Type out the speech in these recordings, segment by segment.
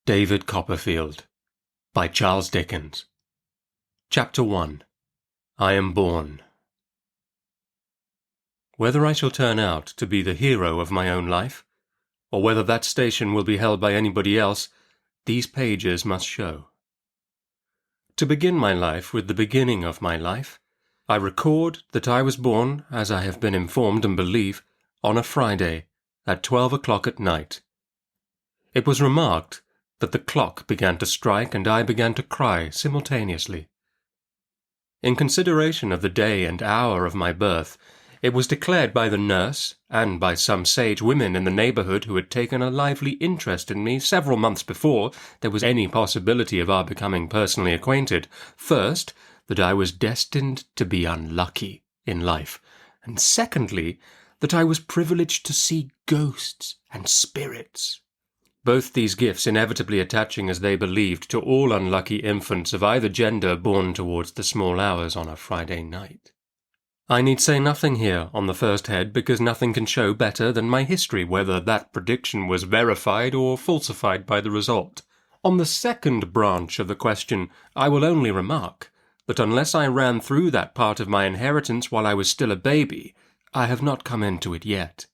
David Copperfield by Charles Dickens. Chapter 1. I Am Born. Whether I shall turn out to be the hero of my own life, or whether that station will be held by anybody else, these pages must show. To begin my life with the beginning of my life, I record that I was born, as I have been informed and believe, on a Friday, at 12 o'clock at night. It was remarked that the clock began to strike and I began to cry simultaneously. In consideration of the day and hour of my birth, it was declared by the nurse, and by some sage women in the neighbourhood who had taken a lively interest in me several months before there was any possibility of our becoming personally acquainted, first, that I was destined to be unlucky in life, and secondly, that I was privileged to see ghosts and spirits. Both these gifts inevitably attaching, as they believed, to all unlucky infants of either gender born towards the small hours on a Friday night. I need say nothing here on the first head, because nothing can show better than my history whether that prediction was verified or falsified by the result. On the second branch of the question, I will only remark that unless I ran through that part of my inheritance while I was still a baby, I have not come into it yet.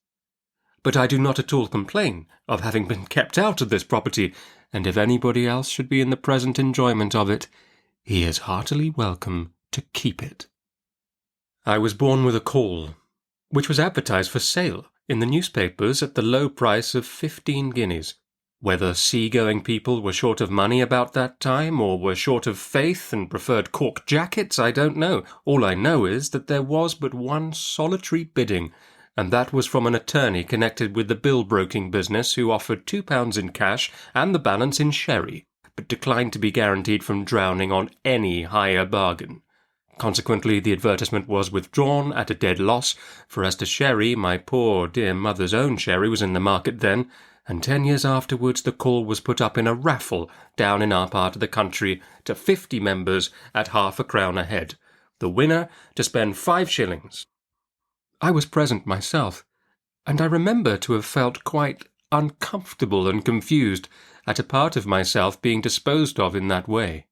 But I do not at all complain of having been kept out of this property, and if anybody else should be in the present enjoyment of it, he is heartily welcome to keep it. I was born with a caul, which was advertised for sale in the newspapers at the low price of 15 guineas. Whether sea-going people were short of money about that time, or were short of faith and preferred cork jackets, I don't know. All I know is that there was but one solitary bidding, and that was from an attorney connected with the bill-broking business who offered £2 in cash and the balance in sherry, but declined to be guaranteed from drowning on any higher bargain. Consequently, the advertisement was withdrawn at a dead loss, for as to sherry, my poor dear mother's own sherry was in the market then, and 10 years afterwards the call was put up in a raffle down in our part of the country to 50 members at £0.50 a head, the winner to spend 5 shillings. I was present myself, and I remember to have felt quite uncomfortable and confused at a part of myself being disposed of in that way.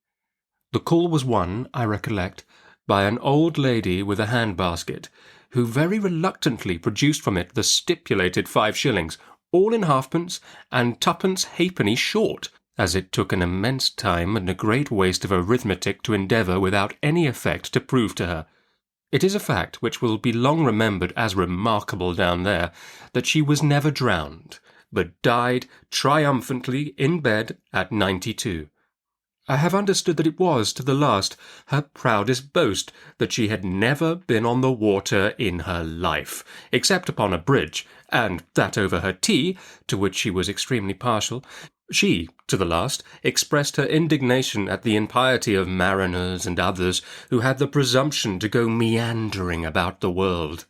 The call was won, I recollect, by an old lady with a hand-basket, who very reluctantly produced from it the stipulated 5 shillings, all in halfpence, and 2 halfpenny short, as it took an immense time and a great waste of arithmetic to endeavour without any effect to prove to her. It is a fact which will be long remembered as remarkable down there, that she was never drowned, but died triumphantly in bed at 92. I have understood that it was, to the last, her proudest boast that she had never been on the water in her life, except upon a bridge, and that over her tea, to which she was extremely partial. She, to the last, expressed her indignation at the impiety of mariners and others who had the presumption to go meandering about the world.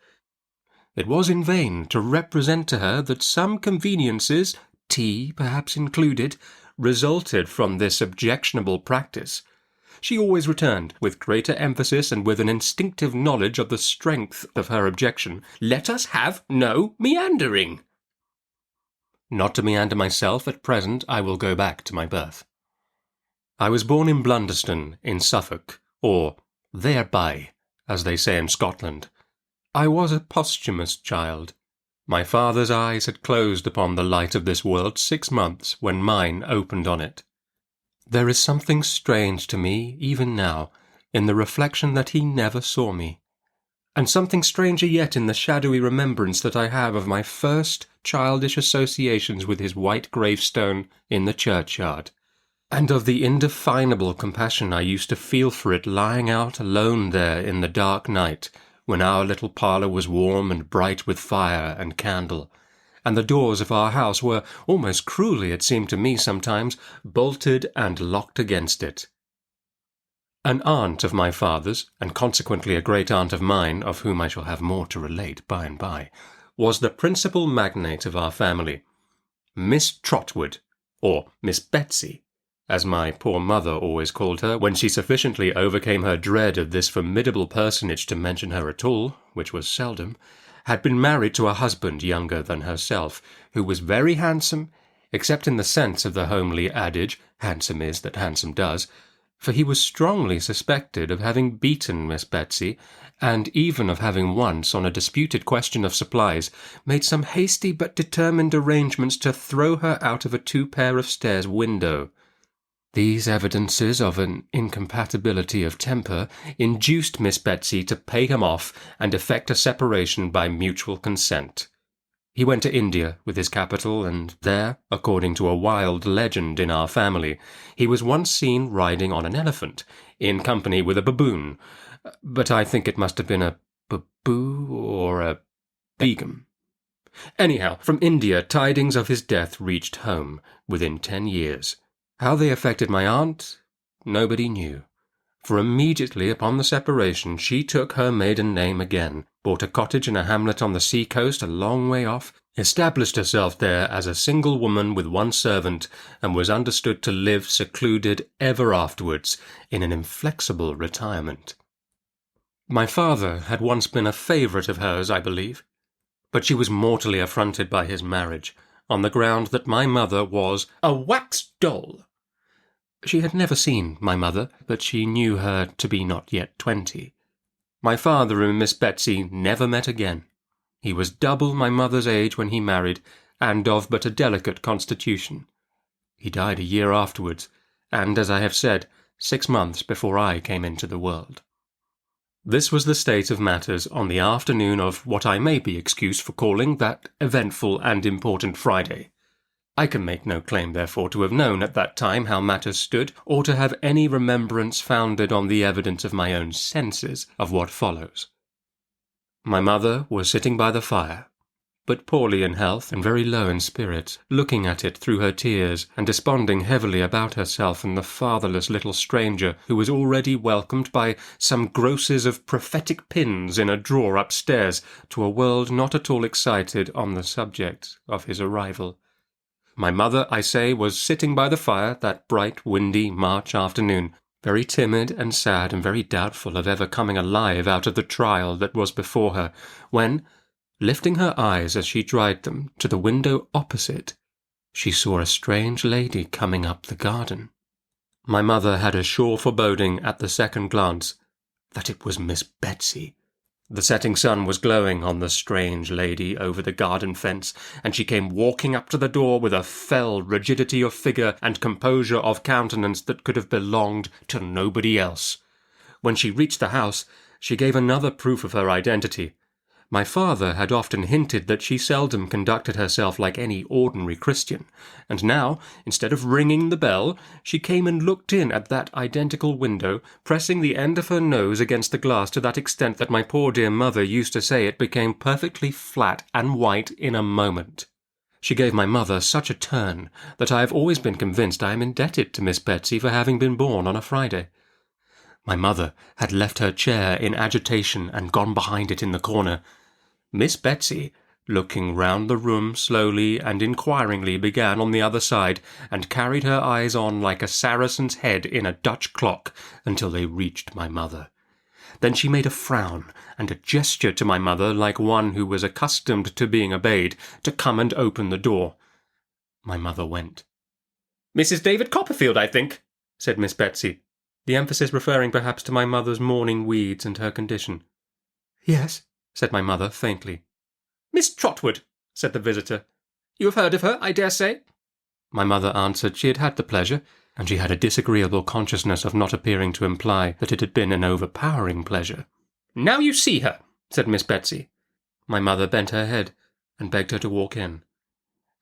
It was in vain to represent to her that some conveniences, tea perhaps included, resulted from this objectionable practice. She always returned, with greater emphasis and with an instinctive knowledge of the strength of her objection, "Let us have no meandering." Not to meander myself at present, I will go back to my birth. I was born in Blunderston, in Suffolk, or thereby, as they say in Scotland. I was a posthumous child. My father's eyes had closed upon the light of this world 6 months when mine opened on it. There is something strange to me, even now, in the reflection that he never saw me, and something stranger yet in the shadowy remembrance that I have of my first childish associations with his white gravestone in the churchyard, and of the indefinable compassion I used to feel for it lying out alone there in the dark night, when our little parlour was warm and bright with fire and candle, and the doors of our house were, almost cruelly it seemed to me sometimes, bolted and locked against it. An aunt of my father's, and consequently a great-aunt of mine, of whom I shall have more to relate by and by, was the principal magnate of our family, Miss Trotwood, or Miss Betsy, as my poor mother always called her, when she sufficiently overcame her dread of this formidable personage to mention her at all, which was seldom, had been married to a husband younger than herself, who was very handsome, except in the sense of the homely adage, handsome is that handsome does, for he was strongly suspected of having beaten Miss Betsy, and even of having once, on a disputed question of supplies, made some hasty but determined arrangements to throw her out of a 2-pair-of-stairs window. These evidences of an incompatibility of temper induced Miss Betsy to pay him off and effect a separation by mutual consent. He went to India with his capital, and there, according to a wild legend in our family, he was once seen riding on an elephant, in company with a baboon, but I think it must have been a baboo or a begum. Anyhow, from India tidings of his death reached home within 10 years. How they affected my aunt, nobody knew, for immediately upon the separation she took her maiden name again, bought a cottage in a hamlet on the sea-coast a long way off, established herself there as a single woman with one servant, and was understood to live secluded ever afterwards in an inflexible retirement. My father had once been a favourite of hers, I believe, but she was mortally affronted by his marriage, on the ground that my mother was a wax doll. She had never seen my mother, but she knew her to be not yet 20. My father and Miss Betsy never met again. He was double my mother's age when he married, and of but a delicate constitution. He died a year afterwards, and, as I have said, 6 months before I came into the world. This was the state of matters on the afternoon of what I may be excused for calling that eventful and important Friday. I can make no claim, therefore, to have known at that time how matters stood, or to have any remembrance founded on the evidence of my own senses of what follows. My mother was sitting by the fire, but poorly in health and very low in spirits, looking at it through her tears, and desponding heavily about herself and the fatherless little stranger who was already welcomed by some grocers of prophetic pins in a drawer upstairs to a world not at all excited on the subject of his arrival. My mother, I say, was sitting by the fire that bright, windy March afternoon, very timid and sad and very doubtful of ever coming alive out of the trial that was before her, when, lifting her eyes as she dried them to the window opposite, she saw a strange lady coming up the garden. My mother had a sure foreboding at the second glance that it was Miss Betsy. The setting sun was glowing on the strange lady over the garden fence, and she came walking up to the door with a fell rigidity of figure and composure of countenance that could have belonged to nobody else. When she reached the house, she gave another proof of her identity. My father had often hinted that she seldom conducted herself like any ordinary Christian, and now, instead of ringing the bell, she came and looked in at that identical window, pressing the end of her nose against the glass to that extent that my poor dear mother used to say it became perfectly flat and white in a moment. She gave my mother such a turn that I have always been convinced I am indebted to Miss Betsy for having been born on a Friday. My mother had left her chair in agitation and gone behind it in the corner. Miss Betsy, looking round the room slowly and inquiringly, began on the other side, and carried her eyes on like a Saracen's head in a Dutch clock until they reached my mother. Then she made a frown and a gesture to my mother like one who was accustomed to being obeyed, to come and open the door. My mother went. "Mrs. David Copperfield, I think," said Miss Betsy, the emphasis referring perhaps to my mother's morning weeds and her condition. "Yes," said my mother faintly. "Miss Trotwood," said the visitor. "You have heard of her, I dare say?" My mother answered she had had the pleasure, and she had a disagreeable consciousness of not appearing to imply that it had been an overpowering pleasure. "Now you see her," said Miss Betsy. My mother bent her head and begged her to walk in.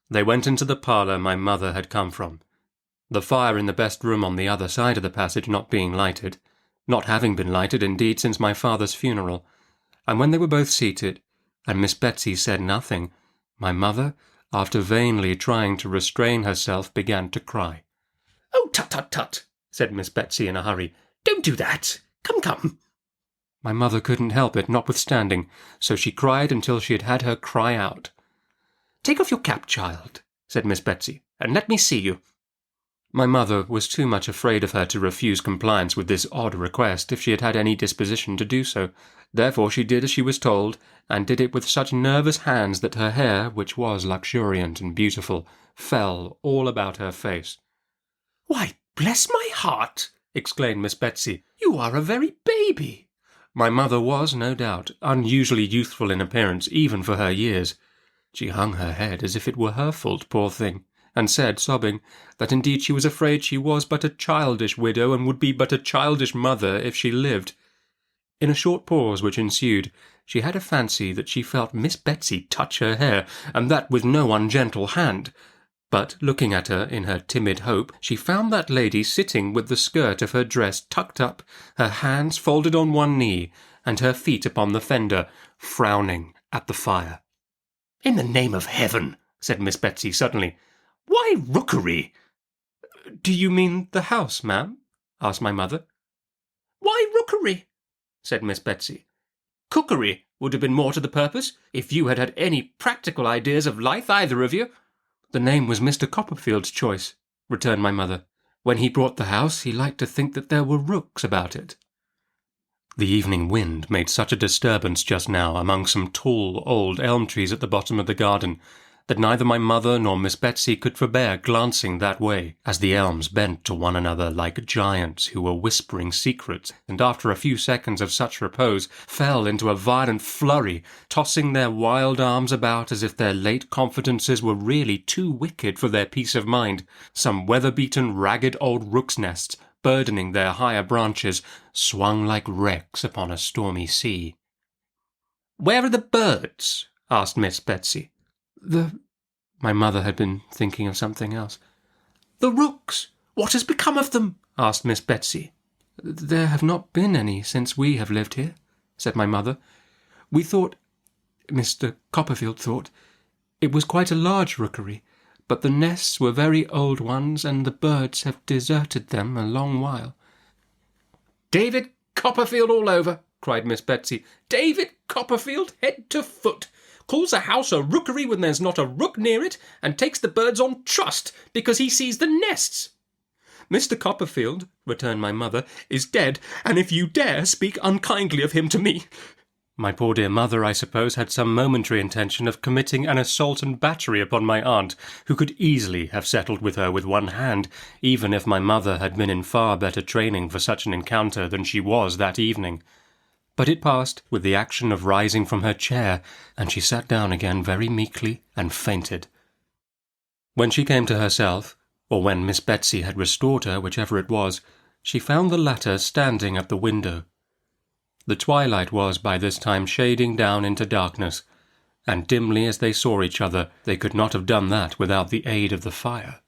They went into the parlour my mother had come from, the fire in the best room on the other side of the passage not being lighted, not having been lighted, indeed, since my father's funeral. And when they were both seated, and Miss Betsy said nothing, my mother, after vainly trying to restrain herself, began to cry. "Oh, tut, tut, tut," said Miss Betsy in a hurry. "Don't do that. Come, come." My mother couldn't help it, notwithstanding, so she cried until she had her cry out. "Take off your cap, child," said Miss Betsy, "and let me see you." My mother was too much afraid of her to refuse compliance with this odd request if she had had any disposition to do so. Therefore she did as she was told, and did it with such nervous hands that her hair, which was luxuriant and beautiful, fell all about her face. "Why, bless my heart!" exclaimed Miss Betsy. "You are a very baby." My mother was, no doubt, unusually youthful in appearance, even for her years. She hung her head as if it were her fault, poor thing, and said, sobbing, that indeed she was afraid she was but a childish widow, and would be but a childish mother if she lived. In a short pause which ensued, she had a fancy that she felt Miss Betsy touch her hair, and that with no ungentle hand. But, looking at her in her timid hope, she found that lady sitting with the skirt of her dress tucked up, her hands folded on one knee, and her feet upon the fender, frowning at the fire. "In the name of heaven," said Miss Betsy suddenly, "why rookery?" "Do you mean the house, ma'am?" asked my mother. "Why rookery?" said Miss Betsy. "Cookery would have been more to the purpose, if you had had any practical ideas of life, either of you." "The name was Mr. Copperfield's choice," returned my mother. "When he bought the house, he liked to think that there were rooks about it." The evening wind made such a disturbance just now among some tall old elm trees at the bottom of the garden that neither my mother nor Miss Betsy could forbear glancing that way, as the elms bent to one another like giants who were whispering secrets, and after a few seconds of such repose fell into a violent flurry, tossing their wild arms about as if their late confidences were really too wicked for their peace of mind, some weather-beaten ragged old rooks' nests, burdening their higher branches, swung like wrecks upon a stormy sea. "Where are the birds?" asked Miss Betsy. My mother had been thinking of something else. "The rooks! What has become of them?" asked Miss Betsy. "There have not been any since we have lived here," said my mother. "We thought, Mr. Copperfield thought, it was quite a large rookery, but the nests were very old ones, and the birds have deserted them a long while." "David Copperfield all over!" cried Miss Betsy. "David Copperfield, head to foot! Calls a house a rookery when there's not a rook near it, and takes the birds on trust because he sees the nests." "Mr. Copperfield," returned my mother, "is dead, and if you dare speak unkindly of him to me—" My poor dear mother, I suppose, had some momentary intention of committing an assault and battery upon my aunt, who could easily have settled with her with one hand, even if my mother had been in far better training for such an encounter than she was that evening. But it passed with the action of rising from her chair, and she sat down again very meekly and fainted. When she came to herself, or when Miss Betsy had restored her, whichever it was, she found the latter standing at the window. The twilight was by this time shading down into darkness, and dimly as they saw each other, they could not have done that without the aid of the fire.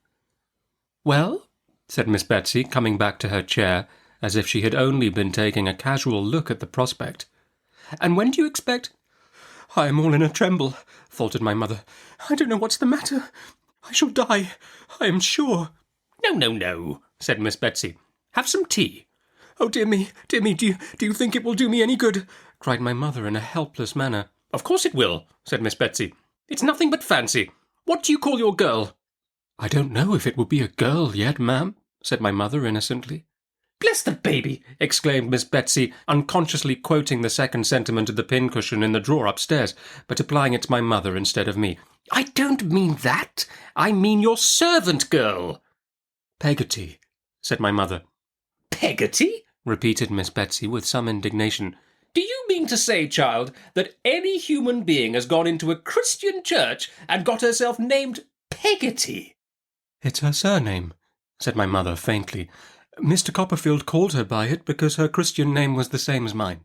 "Well?" said Miss Betsy, coming back to her chair, as if she had only been taking a casual look at the prospect. "And when do you expect—" "I am all in a tremble," faltered my mother. "I don't know what's the matter. I shall die, I am sure." No, said Miss Betsy. "Have some tea." "Oh, dear me, do you think it will do me any good?" cried my mother in a helpless manner. "Of course it will," said Miss Betsy. "It's nothing but fancy. What do you call your girl?" "I don't know if it will be a girl yet, ma'am," said my mother innocently. "Bless the baby!" exclaimed Miss Betsy, unconsciously quoting the second sentiment of the pincushion in the drawer upstairs, but applying it to my mother instead of me. "I don't mean that. I mean your servant girl." "Peggotty," said my mother. "Peggotty?" repeated Miss Betsy with some indignation. "Do you mean to say, child, that any human being has gone into a Christian church and got herself named Peggotty?" "It's her surname," said my mother faintly. "Mr. Copperfield called her by it because her Christian name was the same as mine."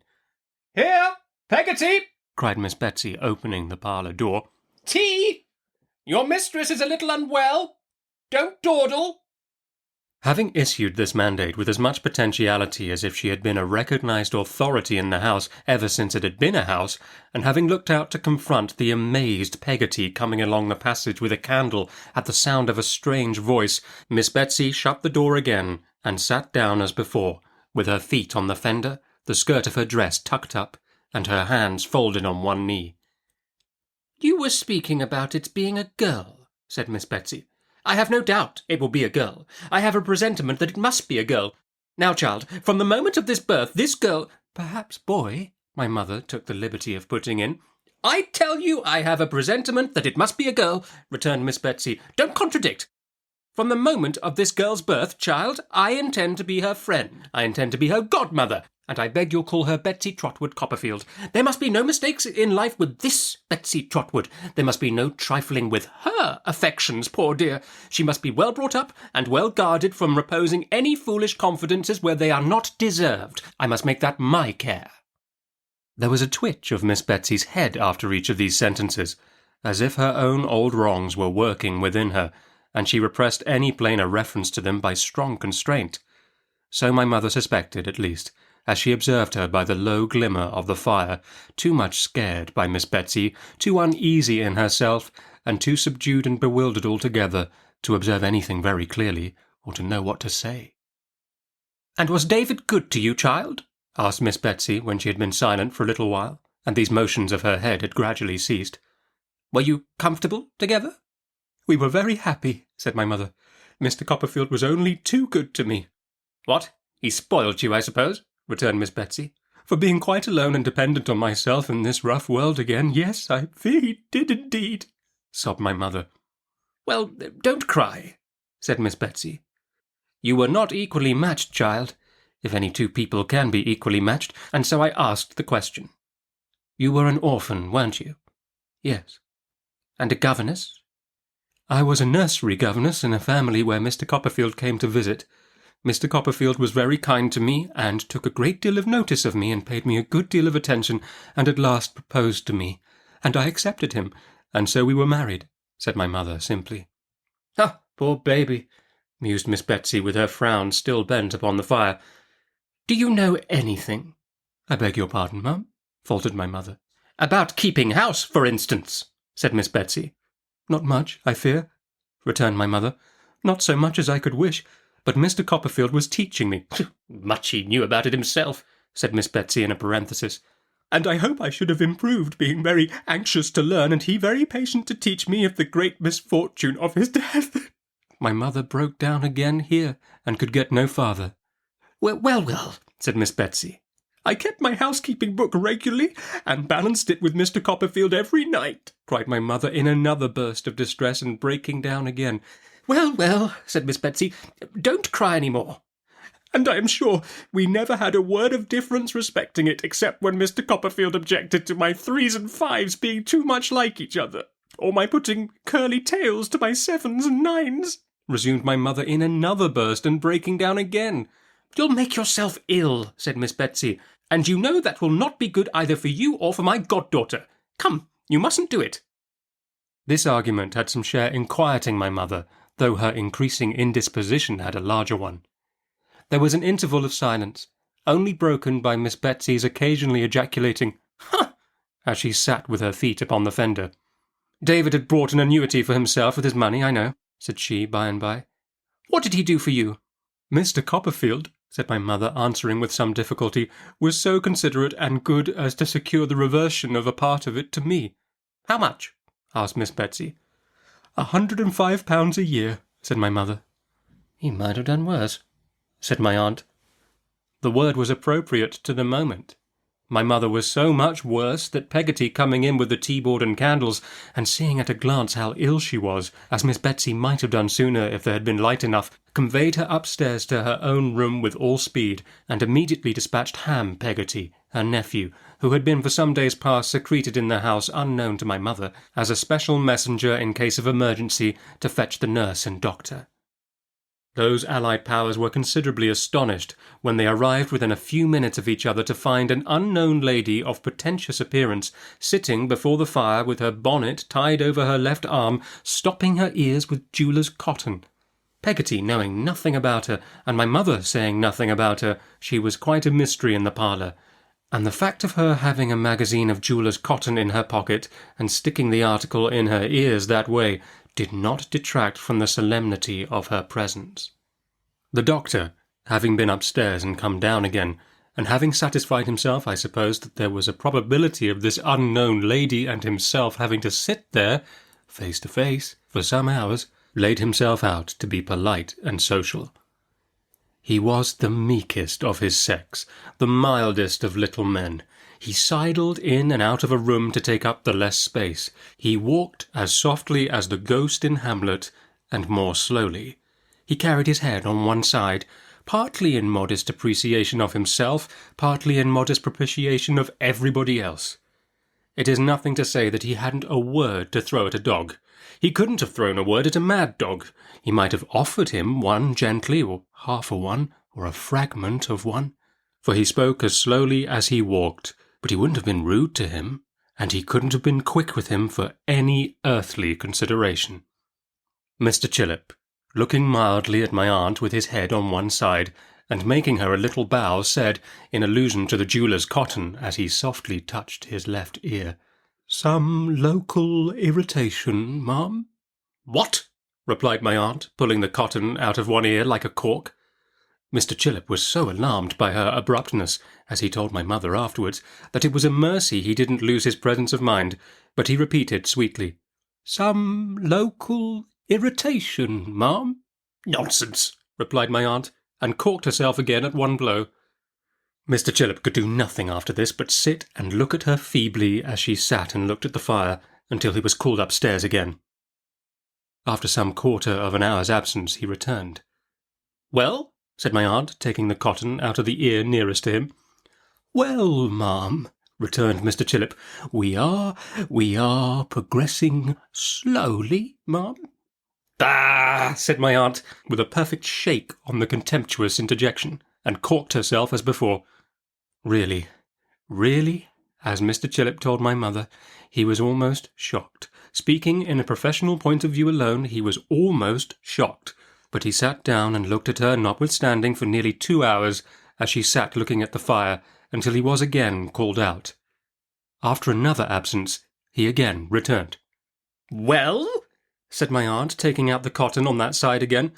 "Here, Peggotty!" cried Miss Betsy, opening the parlour door. "Tea! Your mistress is a little unwell. Don't dawdle." Having issued this mandate with as much potentiality as if she had been a recognised authority in the house ever since it had been a house, and having looked out to confront the amazed Peggotty coming along the passage with a candle at the sound of a strange voice, Miss Betsy shut the door again and sat down as before, with her feet on the fender, the skirt of her dress tucked up, and her hands folded on one knee. "You were speaking about its being a girl," said Miss Betsy. "I have no doubt it will be a girl. I have a presentiment that it must be a girl. Now, child, from the moment of this birth, this girl—" "Perhaps boy," my mother took the liberty of putting in. "I tell you I have a presentiment that it must be a girl," returned Miss Betsy. "Don't contradict. From the moment of this girl's birth, child, I intend to be her friend. I intend to be her godmother, and I beg you'll call her Betsy Trotwood Copperfield. There must be no mistakes in life with this Betsy Trotwood. There must be no trifling with her affections, poor dear. She must be well brought up and well guarded from reposing any foolish confidences where they are not deserved. I must make that my care." There was a twitch of Miss Betsy's head after each of these sentences, as if her own old wrongs were working within her, and she repressed any plainer reference to them by strong constraint. So my mother suspected, at least, as she observed her by the low glimmer of the fire, too much scared by Miss Betsy, too uneasy in herself, and too subdued and bewildered altogether to observe anything very clearly, or to know what to say. "And was David good to you, child?" asked Miss Betsy, when she had been silent for a little while, and these motions of her head had gradually ceased. "Were you comfortable together?" "We were very happy," said my mother. "Mr. Copperfield was only too good to me." "What? He spoiled you, I suppose?" returned Miss Betsy. "For being quite alone and dependent on myself in this rough world again, yes, I fear he did indeed," sobbed my mother. "Well, don't cry," said Miss Betsy. "You were not equally matched, child, if any two people can be equally matched, and so I asked the question. You were an orphan, weren't you?" "Yes." "And a governess?" "I was a nursery governess in a family where Mr. Copperfield came to visit. Mr. Copperfield was very kind to me, and took a great deal of notice of me, and paid me a good deal of attention, and at last proposed to me, and I accepted him, and so we were married," said my mother simply. "Ah, poor baby," mused Miss Betsy, with her frown still bent upon the fire. "Do you know anything—" "I beg your pardon, ma'am," faltered my mother. "About keeping house, for instance," said Miss Betsy. "Not much, I fear," returned my mother. "Not so much as I could wish, but Mr. Copperfield was teaching me." "Much he knew about it himself," said Miss Betsy in a parenthesis. "And I hope I should have improved, being very anxious to learn, and he very patient to teach me of the great misfortune of his death." My mother broke down again here, and could get no farther. Well, said Miss Betsy. "I kept my housekeeping book regularly, and balanced it with Mr. Copperfield every night," cried my mother in another burst of distress, and breaking down again. Well, said Miss Betsy, "don't cry any more. And I am sure we never had a word of difference respecting it, except when Mr. Copperfield objected to my 3s and 5s being too much like each other, or my putting curly tails to my 7s and 9s, resumed my mother in another burst, and breaking down again. "You'll make yourself ill," said Miss Betsy, "and you know that will not be good either for you or for my goddaughter. Come, you mustn't do it." This argument had some share in quieting my mother, though her increasing indisposition had a larger one. There was an interval of silence, only broken by Miss Betsy's occasionally ejaculating, "Huh!" as she sat with her feet upon the fender. "David had brought an annuity for himself with his money, I know," said she by and by. "What did he do for you?" "Mr. Copperfield," said my mother, answering with some difficulty, "was so considerate and good as to secure the reversion of a part of it to me." "How much?" asked Miss Betsy. £105 a year, said my mother. "He might have done worse," said my aunt. The word was appropriate to the moment. My mother was so much worse that Peggotty, coming in with the tea-board and candles, and seeing at a glance how ill she was, as Miss Betsy might have done sooner if there had been light enough, conveyed her upstairs to her own room with all speed, and immediately dispatched Ham Peggotty, her nephew, who had been for some days past secreted in the house unknown to my mother, as a special messenger in case of emergency, to fetch the nurse and doctor. Those allied powers were considerably astonished when they arrived within a few minutes of each other to find an unknown lady of pretentious appearance sitting before the fire with her bonnet tied over her left arm, stopping her ears with jeweller's cotton. Peggotty knowing nothing about her, and my mother saying nothing about her, she was quite a mystery in the parlour, and the fact of her having a magazine of jeweller's cotton in her pocket and sticking the article in her ears that way did not detract from the solemnity of her presence. The doctor, having been upstairs and come down again, and having satisfied himself, I suppose, that there was a probability of this unknown lady and himself having to sit there, face to face, for some hours, laid himself out to be polite and social. He was the meekest of his sex, the mildest of little men. He sidled in and out of a room to take up the less space. He walked as softly as the ghost in Hamlet, and more slowly. He carried his head on one side, partly in modest appreciation of himself, partly in modest propitiation of everybody else. It is nothing to say that he hadn't a word to throw at a dog. He couldn't have thrown a word at a mad dog. He might have offered him one gently, or half a one, or a fragment of one, for he spoke as slowly as he walked, but he wouldn't have been rude to him, and he couldn't have been quick with him for any earthly consideration. Mr. Chillip, looking mildly at my aunt with his head on one side, and making her a little bow, said, in allusion to the jeweller's cotton, as he softly touched his left ear, "Some local irritation, ma'am?" "What?" replied my aunt, pulling the cotton out of one ear like a cork. Mr. Chillip was so alarmed by her abruptness, as he told my mother afterwards, that it was a mercy he didn't lose his presence of mind, but he repeated sweetly, "Some local irritation, ma'am?" "Nonsense," replied my aunt, and corked herself again at one blow. Mr. Chillip could do nothing after this but sit and look at her feebly as she sat and looked at the fire until he was called upstairs again. After some quarter of an hour's absence he returned. "Well?" said my aunt, taking the cotton out of the ear nearest to him. "Well, ma'am," returned Mr. Chillip, we are progressing slowly, ma'am." "Ah!" said my aunt, with a perfect shake on the contemptuous interjection, and corked herself as before. Really, as Mr. Chillip told my mother, he was almost shocked. Speaking in a professional point of view alone, he was almost shocked. But he sat down and looked at her notwithstanding for nearly 2 hours, as she sat looking at the fire, until he was again called out. After another absence, he again returned. "Well?" said my aunt, taking out the cotton on that side again.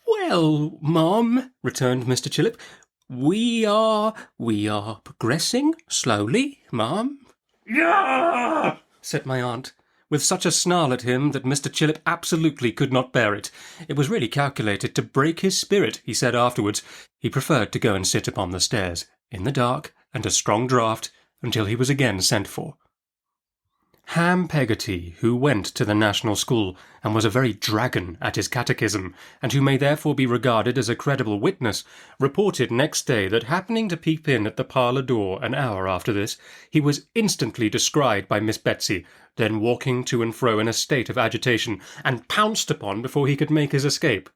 "Well, ma'am," returned Mr. Chillip, we are progressing slowly, ma'am." "Yeah!" said my aunt, with such a snarl at him that Mr. Chillip absolutely could not bear it. It was really calculated to break his spirit, he said afterwards. He preferred to go and sit upon the stairs, in the dark and a strong draught, until he was again sent for. Ham Peggotty, who went to the National School, and was a very dragon at his catechism, and who may therefore be regarded as a credible witness, reported next day that happening to peep in at the parlour door an hour after this, he was instantly descried by Miss Betsy, then walking to and fro in a state of agitation, and pounced upon before he could make his escape.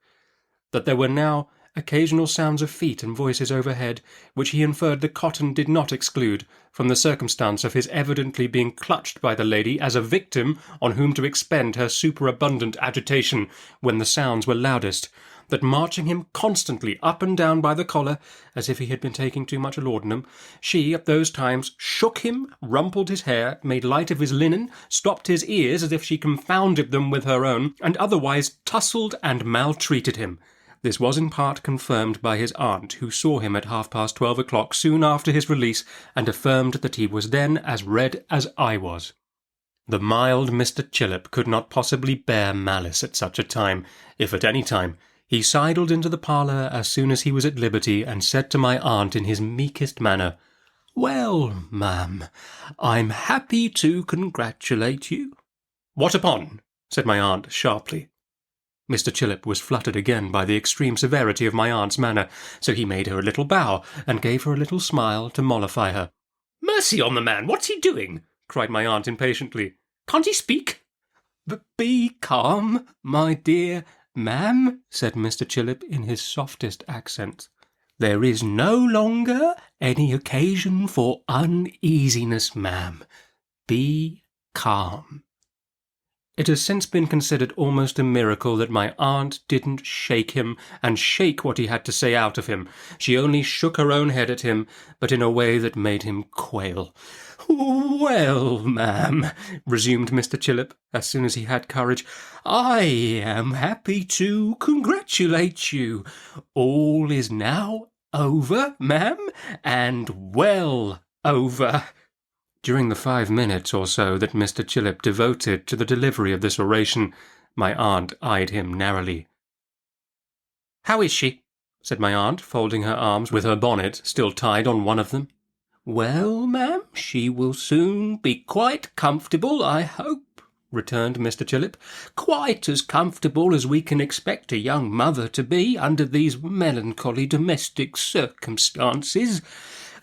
That there were now occasional sounds of feet and voices overhead, which he inferred the cotton did not exclude, from the circumstance of his evidently being clutched by the lady as a victim on whom to expend her superabundant agitation when the sounds were loudest, that marching him constantly up and down by the collar, as if he had been taking too much laudanum, she at those times shook him, rumpled his hair, made light of his linen, stopped his ears as if she confounded them with her own, and otherwise tussled and maltreated him. This was in part confirmed by his aunt, who saw him at 12:30 o'clock soon after his release, and affirmed that he was then as red as I was. The mild Mr. Chillip could not possibly bear malice at such a time, if at any time. He sidled into the parlour as soon as he was at liberty, and said to my aunt in his meekest manner, "Well, ma'am, I'm happy to congratulate you." "What upon?" said my aunt sharply. Mr. Chillip was fluttered again by the extreme severity of my aunt's manner, so he made her a little bow, and gave her a little smile to mollify her. "Mercy on the man, what's he doing?" cried my aunt impatiently. "Can't he speak?" "Be calm, my dear ma'am," said Mr. Chillip in his softest accents. "There is no longer any occasion for uneasiness, ma'am. Be calm." It has since been considered almost a miracle that my aunt didn't shake him, and shake what he had to say out of him. She only shook her own head at him, but in a way that made him quail. "Well, ma'am," resumed Mr. Chillip, as soon as he had courage, "I am happy to congratulate you. All is now over, ma'am, and well over." During the 5 minutes or so that Mr. Chillip devoted to the delivery of this oration, my aunt eyed him narrowly. "How is she?" said my aunt, folding her arms with her bonnet still tied on one of them. "Well, ma'am, she will soon be quite comfortable, I hope," returned Mr. Chillip. "Quite as comfortable as we can expect a young mother to be under these melancholy domestic circumstances.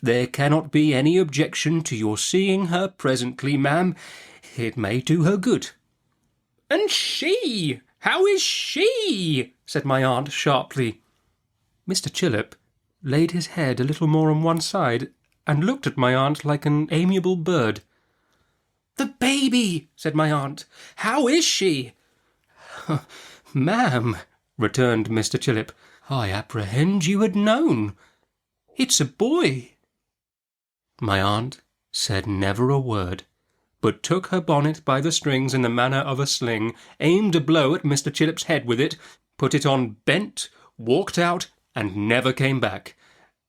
There cannot be any objection to your seeing her presently, ma'am. It may do her good." "And she? How is she?" said my aunt sharply. Mr. Chillip laid his head a little more on one side and looked at my aunt like an amiable bird. "The baby," said my aunt. "How is she?" "Ma'am," returned Mr. Chillip, "I apprehend you had known. It's a boy." My aunt said never a word, but took her bonnet by the strings in the manner of a sling, aimed a blow at Mr. Chillip's head with it, put it on bent, walked out, and never came back.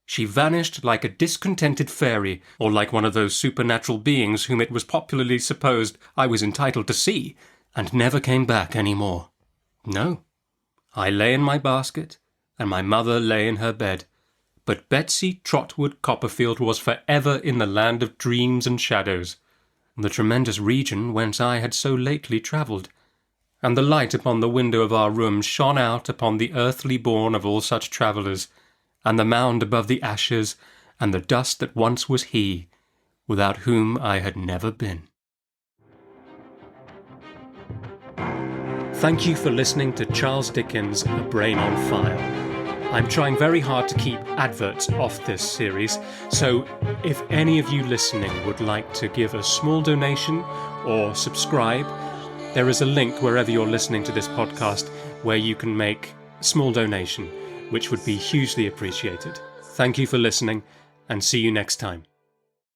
She vanished like a discontented fairy, or like one of those supernatural beings whom it was popularly supposed I was entitled to see, and never came back any more. No, I lay in my basket, and my mother lay in her bed, but Betsy Trotwood Copperfield was forever in the land of dreams and shadows, the tremendous region whence I had so lately travelled, and the light upon the window of our room shone out upon the earthly bourne of all such travellers, and the mound above the ashes, and the dust that once was he, without whom I had never been. Thank you for listening to Charles Dickens' A Brain on Fire. I'm trying very hard to keep adverts off this series, so if any of you listening would like to give a small donation or subscribe, there is a link wherever you're listening to this podcast where you can make a small donation, which would be hugely appreciated. Thank you for listening, and see you next time.